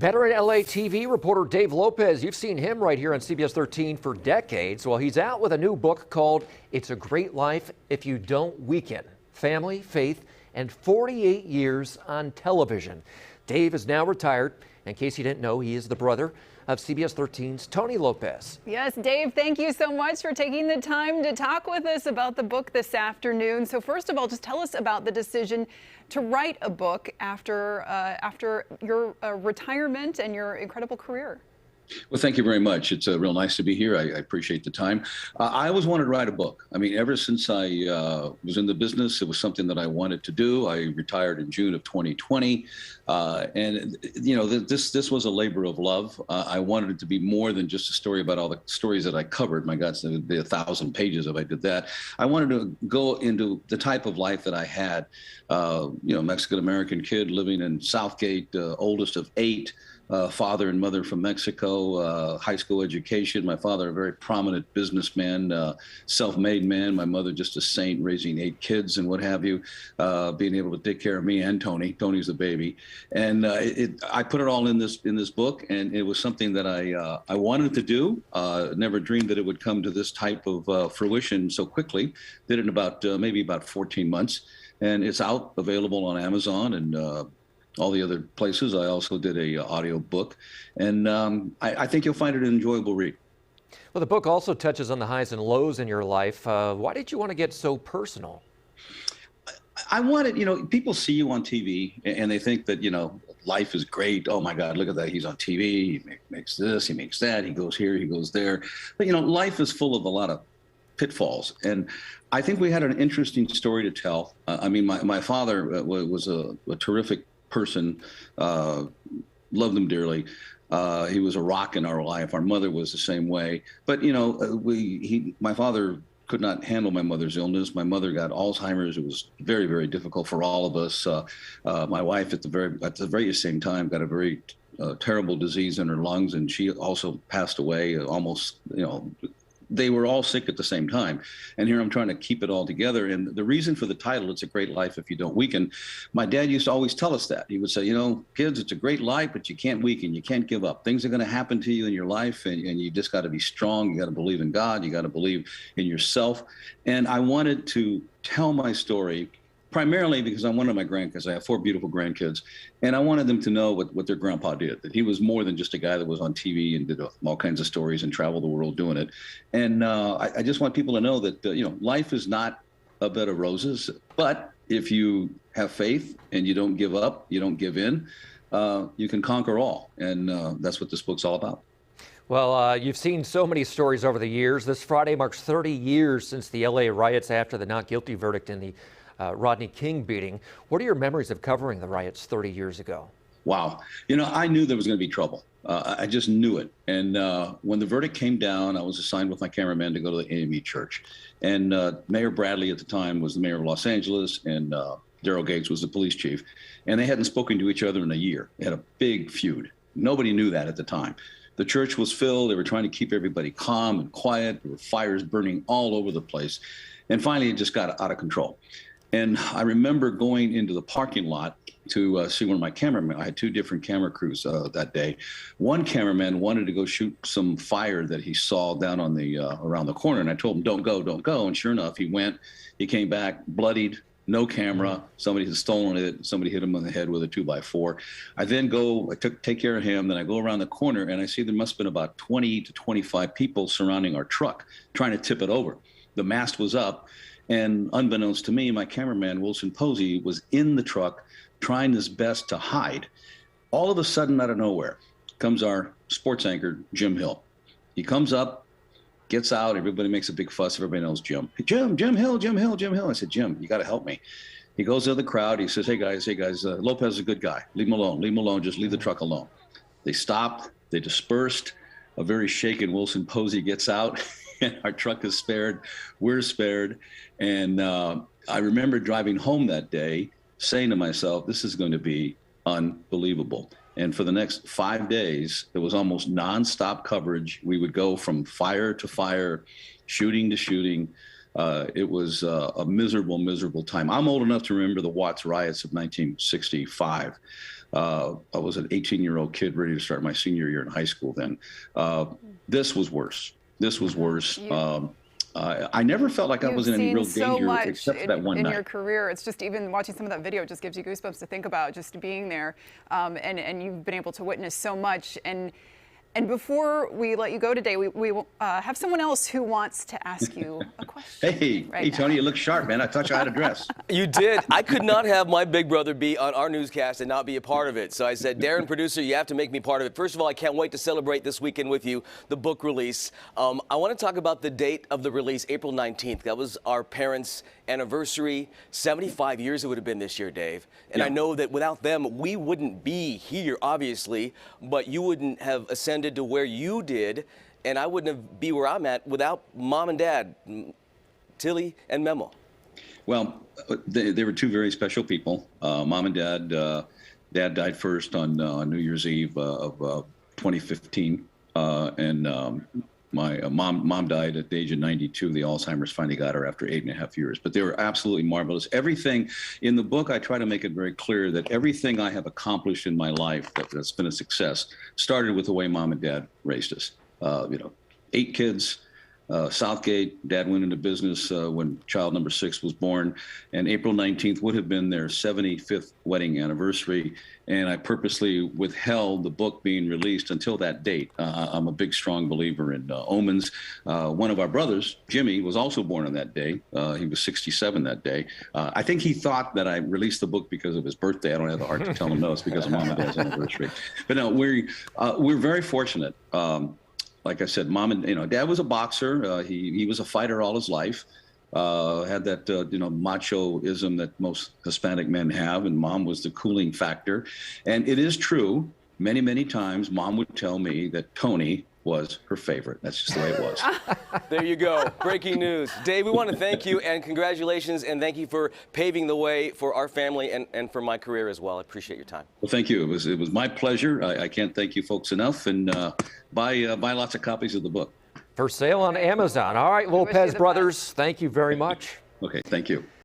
Veteran LA TV reporter Dave Lopez, you've seen him right here on CBS 13 for decades. Well, he's out with a new book called It's a Great Life If You Don't Weaken: Family, Faith, and 48 Years on Television. Dave is now retired. In case you didn't know, he is the brother of CBS 13's Tony Lopez. Yes, Dave, thank you so much for taking the time to talk with us about the book this afternoon. So first of all, just tell us about the decision to write a book after your retirement and your incredible career. Well, thank you very much. It's real nice to be here. I appreciate the time. I always wanted to write a book. I mean, ever since I was in the business, it was something that I wanted to do. I retired in June of 2020. And, you know, this was a labor of love. I wanted it to be more than just a story about all the stories that I covered. My God, it would be 1,000 pages if I did that. I wanted to go into the type of life that I had, you know, Mexican-American kid living in Southgate, oldest of 8. Father and mother from Mexico, high school education. My father, a very prominent businessman, self-made man. My mother, just a saint, raising 8 kids and what have you, being able to take care of me and Tony. Tony's the baby. And I put it all in this book, and it was something that I wanted to do. Never dreamed that it would come to this type of fruition so quickly. Did it in about maybe about 14 months. And it's out, available on Amazon and all the other places. I also did a audio book, and I think you'll find it an enjoyable read. Well, the book also touches on the highs and lows in your life. Why did you want to get so personal? I wanted, you know, people see you on TV and they think that, you know, life is great. Oh my God, look at that. He's on TV. He makes this, he makes that. He goes here, he goes there. But, you know, life is full of a lot of pitfalls. And I think we had an interesting story to tell. I mean, my father was a terrific person, loved him dearly. He was a rock in our life. Our mother was the same way. But, you know, my father could not handle my mother's illness. My mother got Alzheimer's. It was very, very difficult for all of us. My wife at the very same time got a very terrible disease in her lungs, and she also passed away almost, you know, they were all sick at the same time. And here I'm trying to keep it all together. And the reason for the title, It's a Great Life If You Don't Weaken, my dad used to always tell us that. He would say, you know, kids, it's a great life, but you can't weaken. You can't give up. Things are going to happen to you in your life, and you just got to be strong. You got to believe in God. You got to believe in yourself. And I wanted to tell my story primarily because I'm one of my grandkids. I have 4 beautiful grandkids, and I wanted them to know what their grandpa did, that he was more than just a guy that was on TV and did all kinds of stories and traveled the world doing it. And I just want people to know that, you know, life is not a bed of roses, but if you have faith and you don't give up, you don't give in, you can conquer all. And that's what this book's all about. Well, you've seen so many stories over the years. This Friday marks 30 years since the LA riots after the not guilty verdict in the Rodney King beating. What are your memories of covering the riots 30 years ago? Wow. You know, I knew there was going to be trouble. I just knew it. And when the verdict came down, I was assigned with my cameraman to go to the AME church. And Mayor Bradley at the time was the mayor of Los Angeles, and Daryl Gates was the police chief. And they hadn't spoken to each other in a year. They had a big feud. Nobody knew that at the time. The church was filled. They were trying to keep everybody calm and quiet. There were fires burning all over the place. And finally, it just got out of control. And I remember going into the parking lot to see one of my cameramen. I had 2 different camera crews that day. One cameraman wanted to go shoot some fire that he saw down on the around the corner. And I told him, don't go, don't go. And sure enough, he went. He came back bloodied, no camera. Somebody had stolen it. Somebody hit him on the head with a 2x4. I then take care of him. Then I go around the corner, and I see there must have been about 20 to 25 people surrounding our truck trying to tip it over. The mast was up. And unbeknownst to me, my cameraman, Wilson Posey, was in the truck trying his best to hide. All of a sudden, out of nowhere, comes our sports anchor, Jim Hill. He comes up, gets out. Everybody makes a big fuss. Everybody knows Jim. Hey, Jim Hill, Jim Hill, Jim Hill. I said, Jim, you got to help me. He goes to the crowd. He says, hey, guys, Lopez is a good guy. Leave him alone. Just leave the truck alone. They stopped. They dispersed. A very shaken Wilson Posey gets out. Our truck is spared. We're spared. And I remember driving home that day saying to myself, this is going to be unbelievable. And for the next 5 days, there was almost nonstop coverage. We would go from fire to fire, shooting to shooting. It was a miserable, miserable time. I'm old enough to remember the Watts riots of 1965. I was an 18-year-old kid ready to start my senior year in high school then. This was worse. This was worse. I never felt like I was in any real danger except for that one night. In your career, it's just even watching some of that video, it just gives you goosebumps to think about just being there, and you've been able to witness so much. And before we let you go today, we have someone else who wants to ask you a question. Hey, Tony, you look sharp, man. I thought you had a dress. You did. I could not have my big brother be on our newscast and not be a part of it. So I said, Darren, producer, you have to make me part of it. First of all, I can't wait to celebrate this weekend with you, the book release. I want to talk about the date of the release, April 19th. That was our parents' anniversary. 75 years it would have been this year, Dave. And I know that without them, we wouldn't be here, obviously, but you wouldn't have ascended to where you did, and I wouldn't be where I'm at without Mom and Dad, Tilly and Memo. Well, they were two very special people. Mom and Dad. Dad died first on New Year's Eve of 2015, and my mom died at the age of 92. The Alzheimer's finally got her after 8.5 years. But they were absolutely marvelous. Everything in the book, I try to make it very clear that everything I have accomplished in my life that's been a success started with the way Mom and Dad raised us. 8 kids. Southgate, Dad went into business when child number 6 was born, and April 19th would have been their 75th wedding anniversary, and I purposely withheld the book being released until that date. I'm a big, strong believer in omens. One of our brothers, Jimmy, was also born on that day. He was 67 that day. I think he thought that I released the book because of his birthday. I don't have the heart to tell him no, it's because of Mom and Dad's anniversary. But no, we're very fortunate. Like I said, Dad was a boxer. He was a fighter all his life. Had that machoism that most Hispanic men have, and Mom was the cooling factor. And it is true, many, many times, Mom would tell me that Tony was her favorite. That's just the way it was. There you go. Breaking news. Dave, we want to thank you and congratulations, and thank you for paving the way for our family and for my career as well. I appreciate your time. Well, thank you. It was my pleasure. I can't thank you folks enough, and buy lots of copies of the book. For sale on Amazon. All right, Lopez brothers, thank you very much. Okay, thank you.